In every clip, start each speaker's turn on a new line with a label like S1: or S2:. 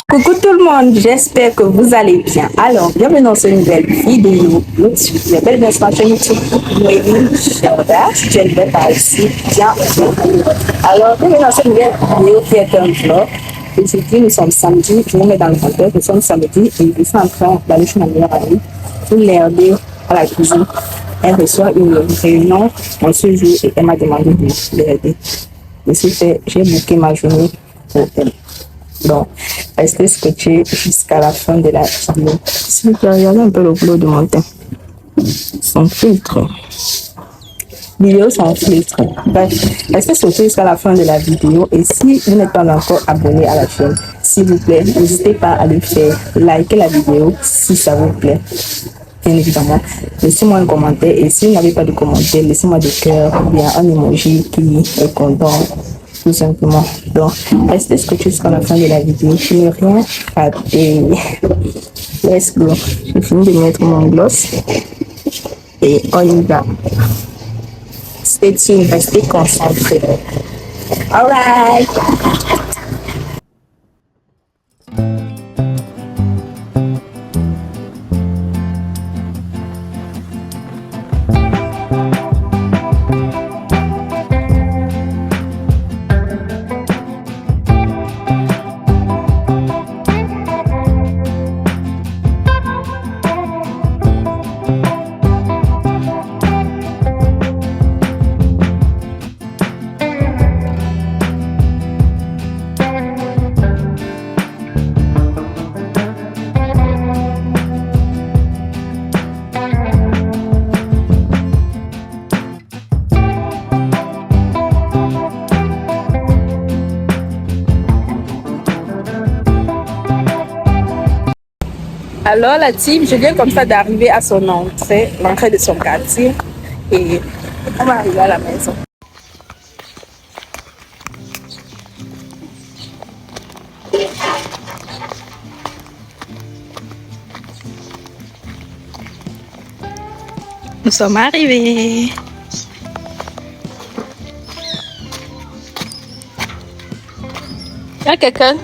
S1: Coucou tout le monde, j'espère que vous allez bien. Alors, bienvenue dans cette nouvelle vidéo. Je belle bien sur ma chaîne YouTube. Je suis une belle par ici. Bien. Alors, bienvenue dans cette nouvelle vidéo qui est un vlog. Aujourd'hui, nous sommes samedi. Je vous mets dans le contexte. Nous sommes samedi et je suis en train d'aller chez ma meilleure amie pour l'aider à la cuisine. Elle reçoit une réunion en ce jour et elle m'a demandé de l'aider. Et j'ai booké ma journée pour elle. Donc, restez scotché jusqu'à la fin de la vidéo. Si vous regardez un peu le boulot de mon teint, son filtre. Vidéo sans filtre. Bref, restez scotché jusqu'à la fin de la vidéo. Et si vous n'êtes pas encore abonné à la chaîne, s'il vous plaît, n'hésitez pas à le faire. Likez la vidéo si ça vous plaît. Bien évidemment, laissez-moi un commentaire. Et si vous n'avez pas de commentaire, laissez-moi des cœurs ou bien un emoji qui est content. Tout simplement. Donc, restez scotché jusqu'à la fin de la vidéo. Je n'ai rien raté. Let's go. J'ai fini de mettre mon gloss. Et on y va. Stay tuned, restez concentrés. Alright. Alors la team, je viens comme ça d'arriver à son entrée, l'entrée de son quartier, et on va arriver à la maison. Nous sommes arrivés. Il y a quelqu'un?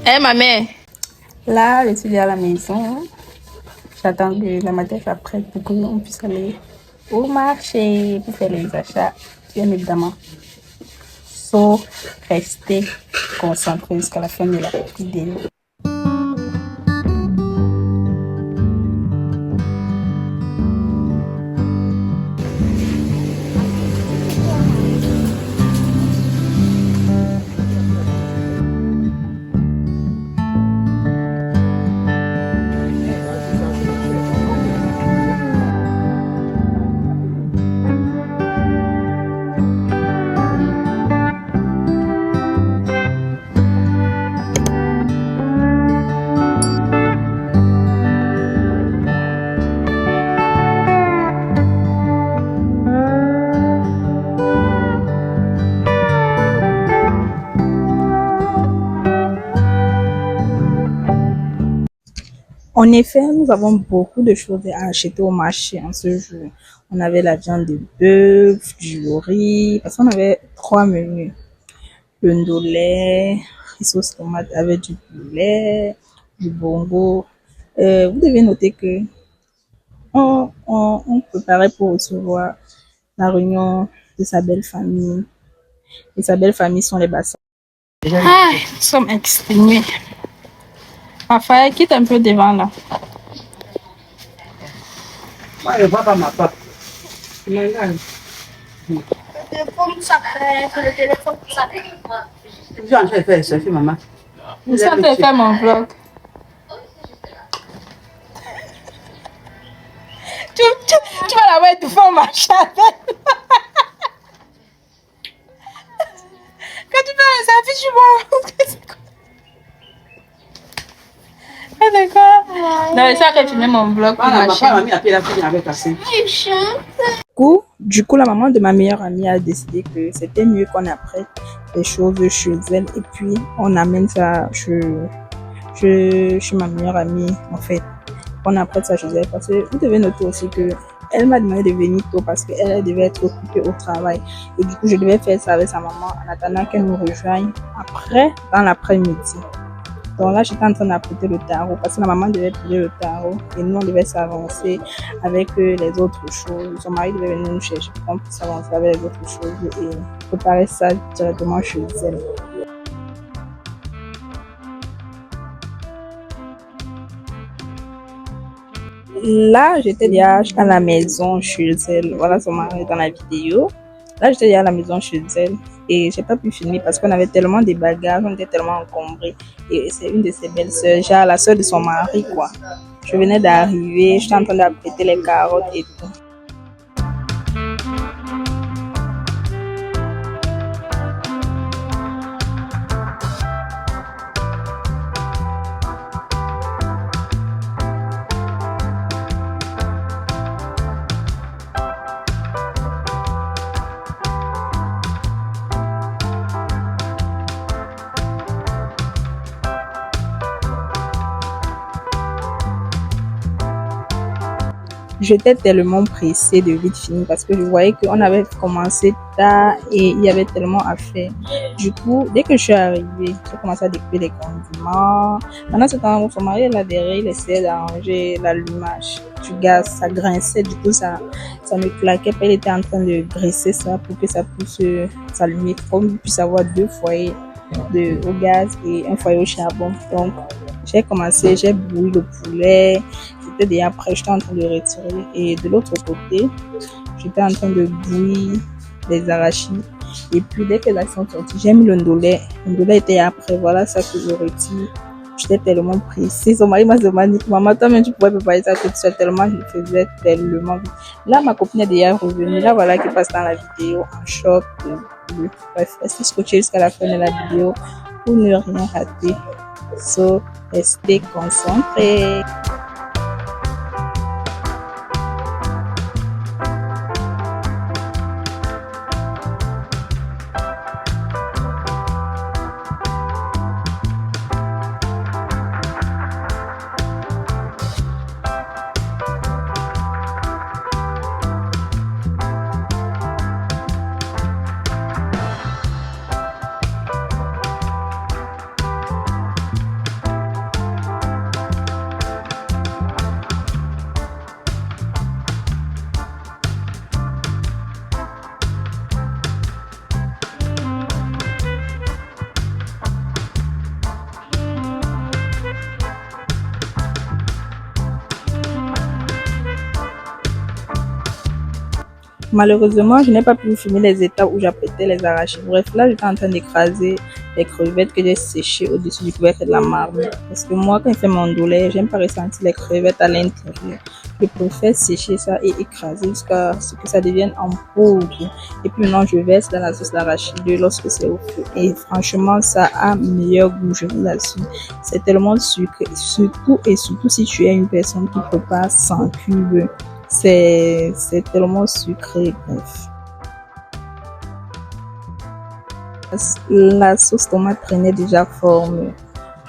S1: Eh, ma mère. Là, je suis à la maison. J'attends que la matin soit prête pour qu'on puisse aller au marché pour faire les achats, bien évidemment. Sauf rester concentré jusqu'à la fin de la vidéo. En effet, nous avons beaucoup de choses à acheter au marché en ce jour. On avait la viande de bœuf, du riz, parce qu'on avait 3 menus. Le ndolé, sauce tomate avec du poulet, du bongo. Vous devez noter que on préparait pour recevoir la réunion de sa belle famille. Et sa belle famille sont les bassins. Ah, nous sommes exténués. Raphaël, quitte un peu devant là.
S2: Moi, je ne vois pas ma part.
S3: Le téléphone s'appelle. Le téléphone s'appelle.
S2: Je suis en train de faire le selfie, maman.
S1: Je suis en train de faire mon vlog. Tu vas la voir tout faire ma chatte. Quand tu fais un selfie, tu vois. Ah, d'accord. Non, ça que tu mets mon vlog pour ma chaîne. Du coup, la maman de ma meilleure amie a décidé que c'était mieux qu'on apprête les choses chez elle et puis on amène ça chez ma meilleure amie en fait. On apprête ça chez elle parce que vous devez noter aussi que elle m'a demandé de venir tôt parce qu'elle devait être occupée au travail. Et du coup, je devais faire ça avec sa maman en attendant qu'elle nous rejoigne après, dans l'après-midi. Donc là, j'étais en train d'apprêter le tarot parce que la maman devait plier le tarot et nous, on devait s'avancer avec les autres choses. Son mari devait venir nous chercher pour qu'on puisse s'avancer avec les autres choses et préparer ça directement chez elle. Là, j'étais déjà à la maison chez elle. Voilà son mari dans la vidéo. Là, j'étais déjà à la maison chez elle et j'ai pas pu filmer parce qu'on avait tellement de bagages, on était tellement encombrés. Et c'est une de ses belles sœurs, genre la sœur de son mari, quoi. Je venais d'arriver, j'étais en train d'apprêter les carottes et tout. J'étais tellement pressée de vite finir parce que je voyais qu'on avait commencé tard et il y avait tellement à faire. Du coup, dès que je suis arrivée, j'ai commencé à découper les condiments. Pendant ce temps, son mari là derrière, il essayait d'arranger l'allumage du gaz. Ça grinçait, du coup, ça me claquait. Puis il était en train de graisser ça pour que ça puisse s'allumer. Comme il puisse avoir 2 foyers au gaz et un foyer au charbon. Donc, j'ai commencé, j'ai bouilli le poulet. C'était déjà prêt, j'étais en train de retirer. Et de l'autre côté, j'étais en train de bouillir les arachides. Et puis, dès que la sont sorties, j'ai mis le ndolé. Le ndolé était après, voilà ça que je retire. J'étais tellement pressée. Son mari m'a demandé, maman, toi-même, tu pourrais préparer ça toute seule, tellement je le faisais tellement vite. Là, ma copine est déjà revenue. Là, voilà qui passe dans la vidéo en short. Bref, restez scotché jusqu'à la fin de la vidéo pour ne rien rater. So, restez concentrés. Malheureusement, je n'ai pas pu filmer les étapes où j'apprêtais les arachides. Bref, là, j'étais en train d'écraser les crevettes que j'ai séchées au-dessus du couvercle de la marmite. Parce que moi, quand je fais mon ndolé, j'aime pas ressentir les crevettes à l'intérieur. Je préfère sécher ça et écraser jusqu'à ce que ça devienne en poudre. Et puis maintenant, je verse dans la sauce d'arachide lorsque c'est au feu. Et franchement, ça a meilleur goût, je vous l'assure. C'est tellement sucré. Surtout si tu es une personne qui prépare sans cuve. C'est tellement sucré, bref. La sauce tomate prenait déjà forme.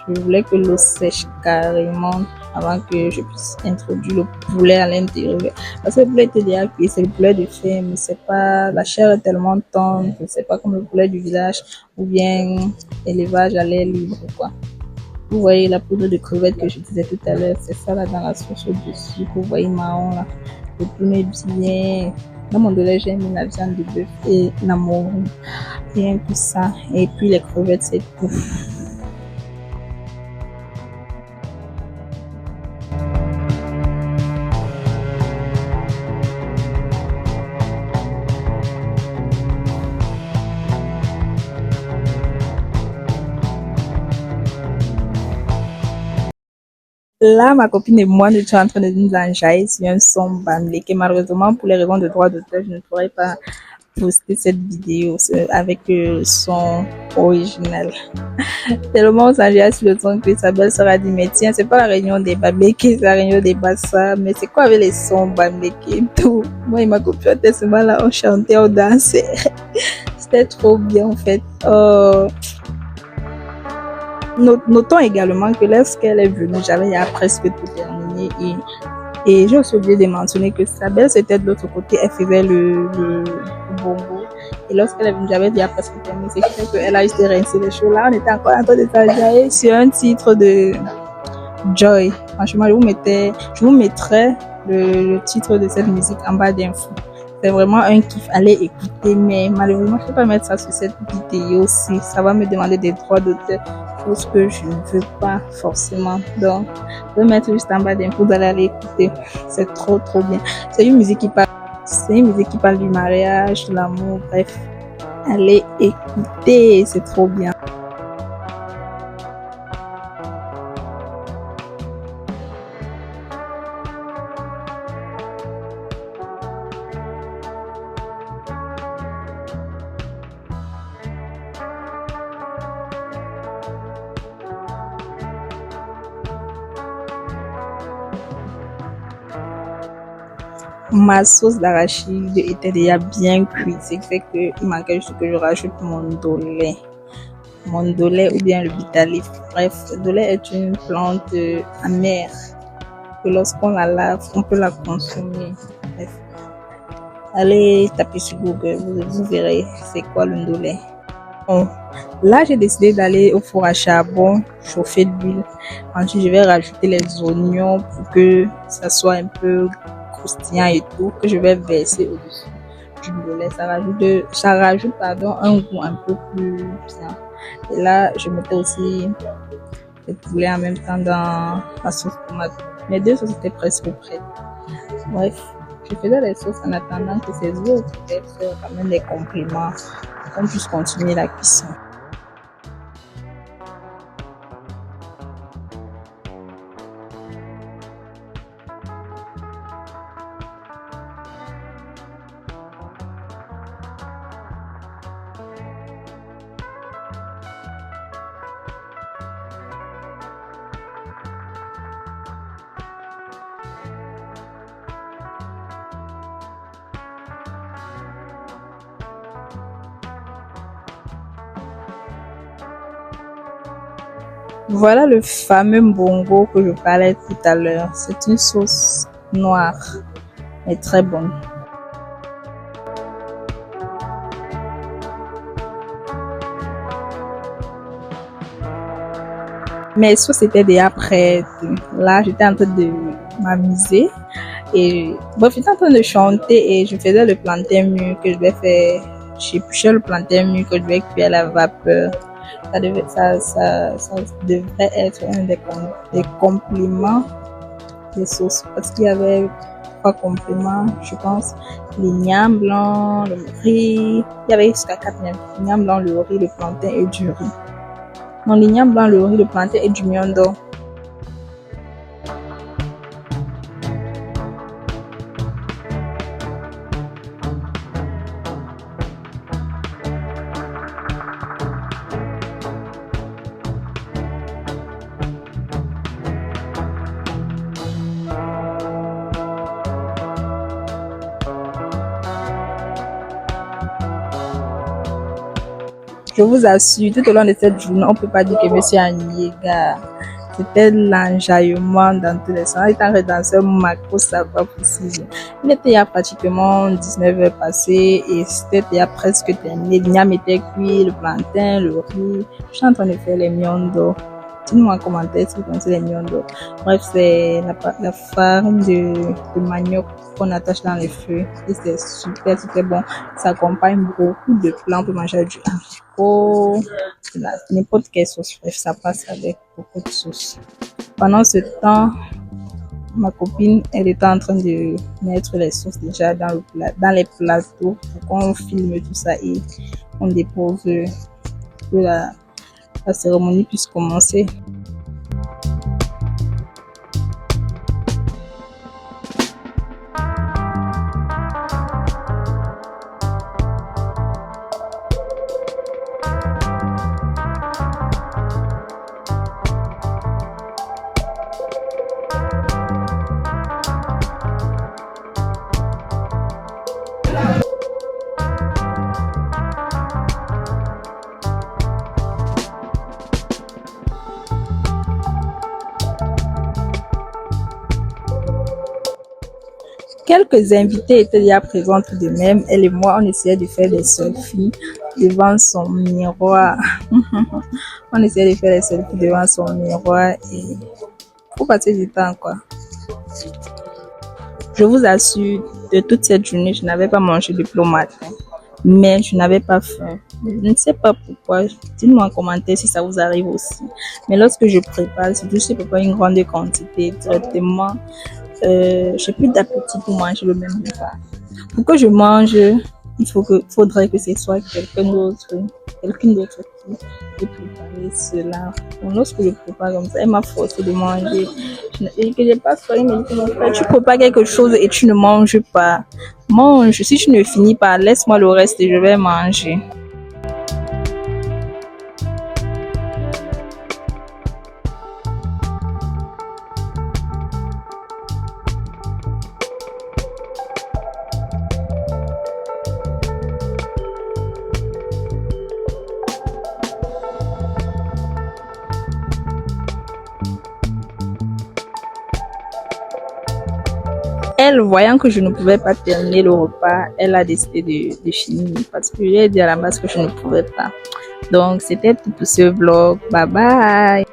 S1: Je voulais que l'eau sèche carrément avant que je puisse introduire le poulet à l'intérieur. Parce que le poulet était déjà cuit, c'est le poulet de ferme, c'est pas, la chair est tellement tendre, c'est pas comme le poulet du village ou bien élevage à l'air libre, quoi. Vous voyez la poudre de crevettes que je disais tout à l'heure, c'est ça là dans la sauce au-dessus, que vous voyez marron là. Je tourne bien. Dans mon ndolé, j'ai mis la viande de bœuf et la morue. Rien que ça. Et puis les crevettes, c'est tout. Là, ma copine et moi, nous sommes en train de nous enjailler sur un son bamleke. Malheureusement, pour les raisons de droit d'auteur, je ne pourrais pas poster cette vidéo avec le son original. Tellement on s'enjaille sur le son que sa belle sera dit, mais tiens, c'est pas la réunion des bamleke, c'est la réunion des bassa, mais c'est quoi avec les sons bamleke et tout? Moi et ma copine, on était souvent là, on chantait, on dansait. C'était trop bien, en fait. Notons également que lorsqu'elle est venue, j'avais presque tout terminé et Et j'ai aussi oublié de mentionner que sa belle, c'était de l'autre côté, elle faisait le bongo. Et lorsqu'elle est venue, j'avais déjà presque terminé, c'est qui fait qu'elle a été rincée les cheveux. Là, on était encore en train de s'enjailler sur un titre de Joy. Franchement, je vous mettrai le titre de cette musique en bas d'infos. C'est vraiment un kiff. Allez écouter, mais malheureusement, je ne peux pas mettre ça sur cette vidéo aussi. Ça va me demander des droits d'auteur, chose que je ne veux pas forcément. Donc, je vais mettre juste en bas d'infos, vous allez aller écouter. C'est trop, trop bien. C'est une musique qui parle du mariage, de l'amour, bref. Allez écouter, c'est trop bien. Ma sauce d'arachide était déjà bien cuite, ce qui fait qu'il manquait juste que je rajoute mon dolé ou bien le bitalif. Bref, le dolé est une plante amère que lorsqu'on la lave, on peut la consommer. Bref, allez taper sur Google, vous verrez c'est quoi le dolé. Bon, là j'ai décidé d'aller au four à charbon, chauffer de l'huile. Ensuite je vais rajouter les oignons pour que ça soit un peu croustillant et tout, que je vais verser au-dessus du poulet. Ça rajoute un goût un peu plus bien. Et là, je mettais aussi le poulet en même temps dans la sauce tomate. Mes deux sauces étaient presque prêtes. Bref, je faisais les sauces en attendant que ces autres fassent quand même des compléments pour qu'on puisse continuer la cuisson. Voilà le fameux bongo que je parlais tout à l'heure. C'est une sauce noire, mais très bonne. Mes sauces étaient déjà prêtes. Là, j'étais en train de m'amuser. Et bref, j'étais en train de chanter et je faisais le plantain mûr que je vais faire. J'épluchais le plantain mûr que je vais cuire à la vapeur. Ça devrait être un des compléments des sauces parce qu'il y avait 3 compléments, je pense. L'igname blanc, le riz, il y avait jusqu'à 4 même. L'igname blanc, le riz, le plantain et du riz. Non, l'igname blanc, le riz, le plantain et du miondo. Je vous assure, tout au long de cette journée, on ne peut pas dire que je me suis ennuyée, gars. C'était l'enjaillement dans tous les sens. On était en train de danser un macro, ça va possible. Il était il y a pratiquement 19 heures passées et c'était il y a presque terminé. L'igname était cuit, le plantain, le riz. Je suis en train de faire les miondo. Dites-moi en commentaire si vous connaissez les miondo. Bref, c'est la farine de manioc qu'on attache dans les feux. Et c'est super, super bon. Ça accompagne beaucoup de plats. On peut manger du haricot, n'importe quelle sauce. Bref, ça passe avec beaucoup de sauce. Pendant ce temps, ma copine, elle était en train de mettre les sauces déjà dans les plateaux pour qu'on filme tout ça et on dépose que la cérémonie puisse commencer. Quelques invités étaient déjà présents tout de même. Elle et moi, on essayait de faire des selfies devant son miroir. On essayait de faire des selfies devant son miroir et pour passer du temps, quoi. Je vous assure, de toute cette journée, je n'avais pas mangé depuis le matin. Mais je n'avais pas faim. Je ne sais pas pourquoi. Dites-moi en commentaire si ça vous arrive aussi. Mais lorsque je prépare, si je prépare une grande quantité, directement, j'ai plus d'appétit pour manger le même repas. Pour que je mange, faudrait que ce soit quelqu'un d'autre qui ait préparé cela. Donc, lorsque je prépare comme ça, elle m'a forcé de manger. Et que j'ai pas faim, mais mon frère, tu prépares quelque chose et tu ne manges pas. Mange. Si tu ne finis pas, laisse-moi le reste et je vais manger. Elle, voyant que je ne pouvais pas terminer le repas, elle a décidé de finir parce que j'ai dit à la base que je ne pouvais pas. Donc, c'était tout pour ce vlog. Bye bye!